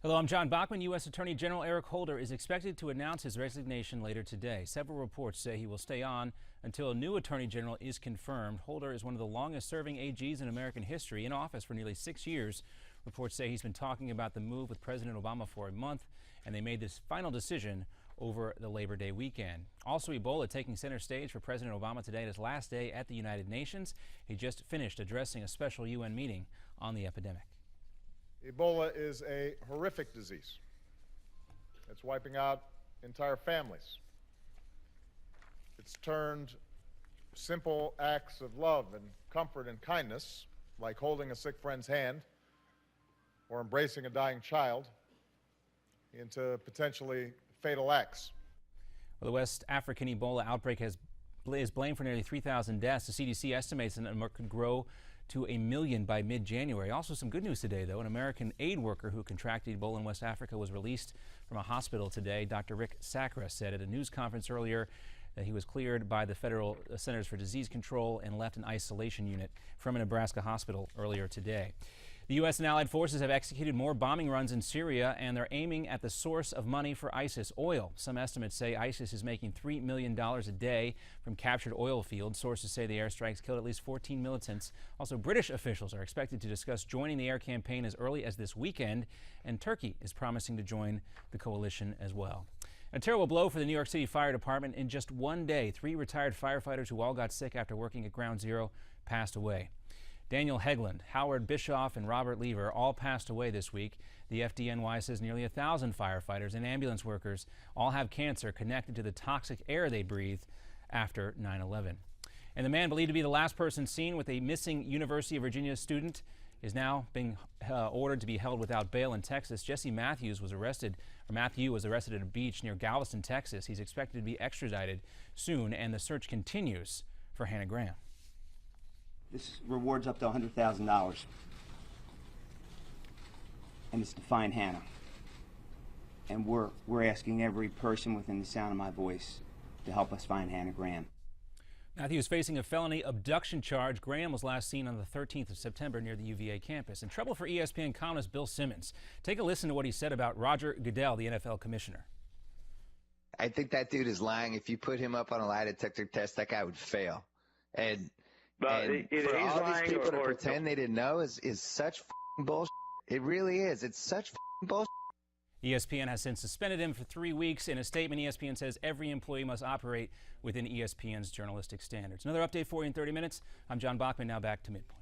Hello, I'm John Bachman. U.S. Attorney General Eric Holder is expected to announce his resignation later today. Several reports say he will stay on until a new Attorney General is confirmed. Holder is one of the longest-serving AGs in American history, in office for nearly 6 years. Reports say he's been talking about the move with President Obama for a month, and they made this final decision over the Labor Day weekend. Also, Ebola taking center stage for President Obama today, his last day at the United Nations. He just finished addressing a special UN meeting on the epidemic. Ebola is a horrific disease. It's wiping out entire families. It's turned simple acts of love and comfort and kindness, like holding a sick friend's hand or embracing a dying child, into potentially fatal acts. Well, the West African Ebola outbreak is blamed for nearly 3,000 deaths. The CDC estimates that the number could grow to 1 million by mid-January. Also, some good news today, though. An American aid worker who contracted Ebola in West Africa was released from a hospital today. Dr. Rick Sacra said at a news conference earlier that he was cleared by the Federal Centers for Disease Control and left an isolation unit from a Nebraska hospital earlier today. The U.S. and allied forces have executed more bombing runs in Syria, and they're aiming at the source of money for ISIS, oil. Some estimates say ISIS is making $3 million a day from captured oil fields. Sources say the airstrikes killed at least 14 militants. Also, British officials are expected to discuss joining the air campaign as early as this weekend, and Turkey is promising to join the coalition as well. A terrible blow for the New York City Fire Department. In just one day, 3 retired firefighters who all got sick after working at Ground Zero passed away. Daniel Hegland, Howard Bischoff, and Robert Lever all passed away this week. The FDNY says nearly 1,000 firefighters and ambulance workers all have cancer connected to the toxic air they breathed after 9/11. And the man believed to be the last person seen with a missing University of Virginia student is now being ordered to be held without bail in Texas. Matthew was arrested at a beach near Galveston, Texas. He's expected to be extradited soon, and the search continues for Hannah Graham. This rewards up to $100,000, and it's to find Hannah. And we're asking every person within the sound of my voice to help us find Hannah Graham. Matthew is facing a felony abduction charge. Graham was last seen on the 13th of September near the UVA campus. In trouble for ESPN columnist Bill Simmons. Take a listen to what he said about Roger Goodell, the NFL commissioner. I think that dude is lying. If you put him up on a lie detector test, that guy would fail. And for all these people to pretend they didn't know is such f***ing bullshit. It really is. It's such f***ing bullshit. ESPN has since suspended him for 3 weeks. In a statement, ESPN says every employee must operate within ESPN's journalistic standards. Another update for you in 30 minutes. I'm John Bachman. Now back to Midpoint.